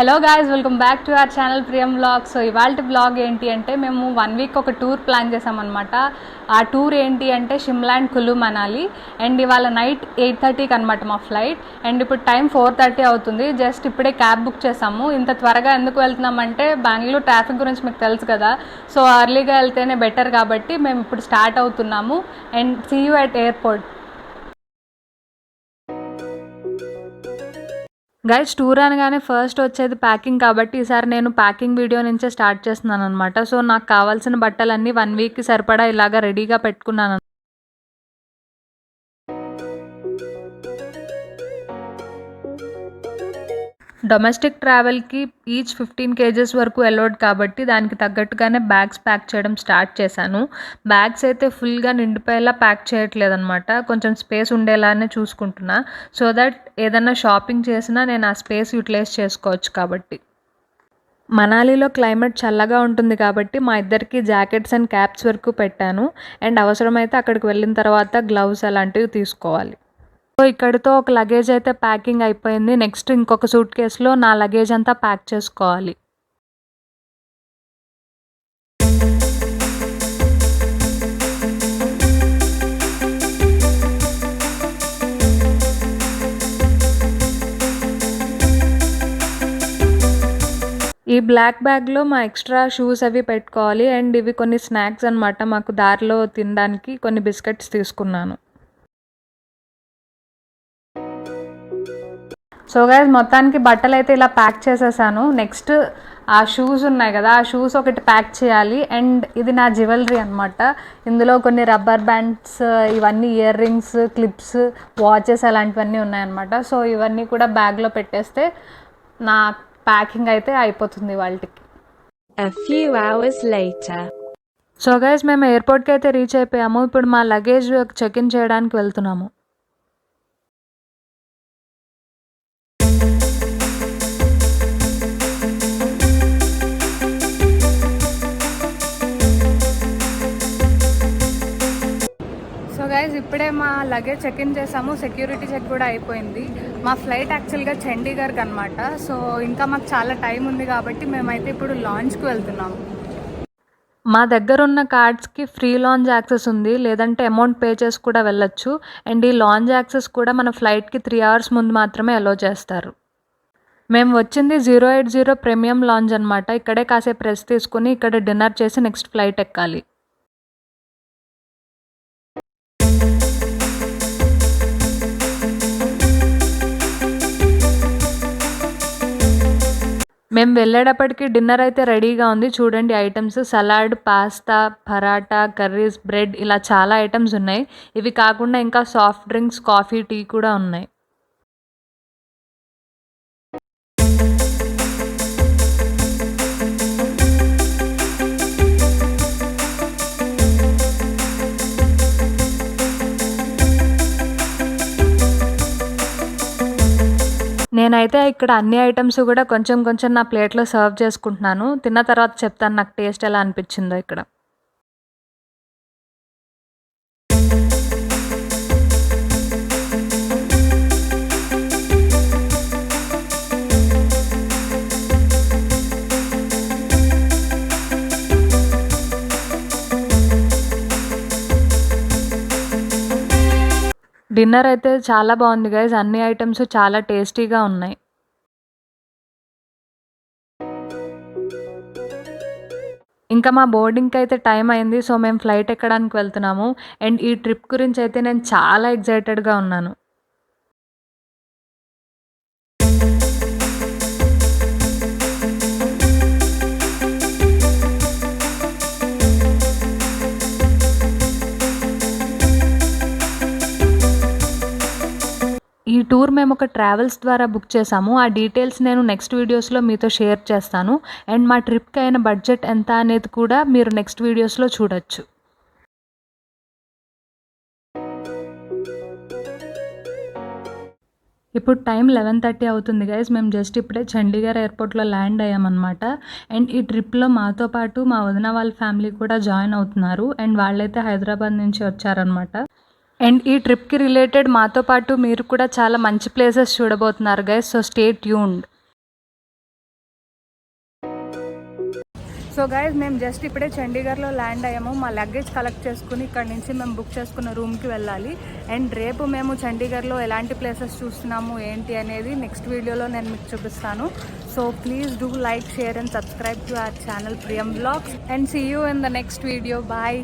Hello guys, welcome back to our channel ప్రియం vlog. So ఇవాళ vlog ఏంటి అంటే మేము 1 వీక్ ఒక టూర్ ప్లాన్ చేసామన్నమాట. ఆ టూర్ ఏంటి అంటే Shimla and Kullu Manali. And ఇవాళ నైట్ 8:30కి అనమాట మా ఫ్లైట్. అండ్ ఇప్పుడు టైం 4:30 అవుతుంది. జస్ట్ ఇప్పుడే క్యాబ్ బుక్ చేసాము. ఇంత త్వరగా ఎందుకు వెళ్తున్నామంటే బెంగళూరు ట్రాఫిక్ గురించి మీకు తెలుసు కదా. సో అర్లీగా వెళ్తేనే బెటర్ కాబట్టి మేము ఇప్పుడు స్టార్ట్ అవుతున్నాము. And see you at airport. Guys, tour అనగానే ఫస్ట్ వచ్చేది ప్యాకింగ్ కాబట్టి ఈసారి నేను ప్యాకింగ్ వీడియో నుంచే స్టార్ట్ చేస్తున్నాను అనమాట. సో నాకు కావాల్సిన బట్టలన్నీ 1 వీక్కి సరిపడా ఇలాగా రెడీగా పెట్టుకున్నాను. డొమెస్టిక్ ట్రావెల్కి ఈచ్ 15 kgs వరకు అలౌడ్ కాబట్టి దానికి తగ్గట్టుగానే బ్యాగ్స్ ప్యాక్ చేయడం స్టార్ట్ చేశాను. బ్యాగ్స్ అయితే ఫుల్గా నిండిపోయేలా ప్యాక్ చేయట్లేదు అనమాట. కొంచెం స్పేస్ ఉండేలానే చూసుకుంటున్నా. సో దట్ ఏదన్నా షాపింగ్ చేసినా నేను ఆ స్పేస్ యూటిలైజ్ చేసుకోవచ్చు కాబట్టి. మనాలిలో క్లైమేట్ చల్లగా ఉంటుంది కాబట్టి మా ఇద్దరికి జాకెట్స్ అండ్ క్యాప్స్ వరకు పెట్టాను. అండ్ అవసరమైతే అక్కడికి వెళ్ళిన తర్వాత గ్లౌస్ అలాంటివి తీసుకోవాలి. సో ఇక్కడితో ఒక లగేజ్ అయితే ప్యాకింగ్ అయిపోయింది. నెక్స్ట్ ఇంకొక సూట్ కేసులో నా లగేజ్ అంతా ప్యాక్ చేసుకోవాలి. ఈ బ్లాక్ బ్యాగ్లో మా ఎక్స్ట్రా షూస్ అవి పెట్టుకోవాలి. అండ్ ఇవి కొన్ని స్నాక్స్ అనమాట. మాకు దారిలో తినడానికి కొన్ని బిస్కెట్స్ తీసుకున్నాను. సో గైస్, మొత్తానికి బట్టలు అయితే ఇలా ప్యాక్ చేసేసాను. నెక్స్ట్ ఆ షూస్ ఉన్నాయి కదా, ఆ షూస్ ఒకటి ప్యాక్ చేయాలి. అండ్ ఇది నా జ్యువెలరీ అనమాట. ఇందులో కొన్ని రబ్బర్ బ్యాండ్స్, ఇవన్నీ ఇయర్ రింగ్స్, క్లిప్స్, వాచెస్ అలాంటివన్నీ ఉన్నాయన్నమాట. సో ఇవన్నీ కూడా బ్యాగ్లో పెట్టేస్తే నా ప్యాకింగ్ అయితే అయిపోతుంది వాళ్ళకి. సో గైస్, మేము ఎయిర్పోర్ట్కి అయితే రీచ్ అయిపోయాము. ఇప్పుడు మా లగేజ్ చెక్ ఇన్ చేయడానికి వెళ్తున్నాము. సో గైస్, ఇప్పుడే మా లగేజ్ చెక్ ఇన్ చేసాము. సెక్యూరిటీ చెక్ కూడా అయిపోయింది. మా ఫ్లైట్ యాక్చువల్గా చండీగఢ్కి అనమాట. సో ఇంకా మాకు చాలా టైం ఉంది కాబట్టి మేమైతే ఇప్పుడు లాంచ్కి వెళ్తున్నాము. మా దగ్గర ఉన్న కార్డ్స్కి ఫ్రీ లాంచ్ యాక్సెస్ ఉంది, లేదంటే అమౌంట్ పే చేసి కూడా వెళ్ళొచ్చు. అండ్ ఈ లాంచ్ యాక్సెస్ కూడా మన ఫ్లైట్కి 3 hours ముందు మాత్రమే అలో చేస్తారు. మేము వచ్చింది 080 ప్రీమియం లాంచ్ అనమాట. ఇక్కడే కాసేపు రెస్ట్ తీసుకుని ఇక్కడ డిన్నర్ చేసి నెక్స్ట్ ఫ్లైట్ ఎక్కాలి. మేము వెళ్ళేటప్పటికి డిన్నర్ అయితే రెడీగా ఉంది. చూడండి items: salad, pasta, paratha, curries, bread, ఇలా చాలా ఐటమ్స్ ఉన్నాయి. ఇవి కాకుండా ఇంకా సాఫ్ట్ డ్రింక్స్, కాఫీ, టీ కూడా ఉన్నాయి. నేనైతే ఇక్కడ అన్ని ఐటమ్స్ కూడా కొంచెం కొంచెం నా ప్లేట్లో సర్వ్ చేసుకుంటున్నాను. తిన్న తర్వాత చెప్తాను నాకు టేస్ట్ ఎలా అనిపించిందో ఇక్కడ. డిన్నర్ అయితే చాలా బాగుంది గైస్. అన్ని ఐటమ్స్ చాలా టేస్టీగా ఉన్నాయి. ఇంకా మా బోర్డింగ్కి అయితే టైం అయింది. సో మేము ఫ్లైట్ ఎక్కడానికి వెళ్తున్నాము. అండ్ ఈ ట్రిప్ గురించి అయితే నేను చాలా ఎక్సైటెడ్గా ఉన్నాను. ఈ టూర్ మేము ఒక ట్రావెల్స్ ద్వారా బుక్ చేసాము. ఆ డీటెయిల్స్ నేను నెక్స్ట్ వీడియోస్లో మీతో షేర్ చేస్తాను. అండ్ మా ట్రిప్కి అయిన బడ్జెట్ ఎంత అనేది కూడా మీరు నెక్స్ట్ వీడియోస్లో చూడొచ్చు. ఇప్పుడు టైం 11:30 అవుతుంది గైస్. మేము జస్ట్ ఇప్పుడే చండీగఢ్ ఎయిర్పోర్ట్లో ల్యాండ్ అయ్యామన్నమాట. అండ్ ఈ ట్రిప్లో మాతో పాటు మా వదిన వాళ్ళ ఫ్యామిలీ కూడా జాయిన్ అవుతున్నారు. అండ్ వాళ్ళైతే హైదరాబాద్ నుంచి వచ్చారనమాట. అండ్ ఈ ట్రిప్కి రిలేటెడ్ మాతో పాటు మీరు కూడా చాలా మంచి ప్లేసెస్ చూడబోతున్నారు guys. So stay tuned. So guys మేము జస్ట్ ఇప్పుడే చండీగఢ్లో ల్యాండ్ అయ్యాము. మా లగేజ్ కలెక్ట్ చేసుకుని ఇక్కడ నుంచి మేము బుక్ చేసుకున్న రూమ్కి వెళ్ళాలి. అండ్ రేపు మేము చండీగఢ్లో ఎలాంటి ప్లేసెస్ చూస్తున్నాము ఏంటి అనేది నెక్స్ట్ వీడియోలో నేను మీకు చూపిస్తాను. So please do like, share and subscribe to our channel Priyam vlogs and see you in the next video. Bye.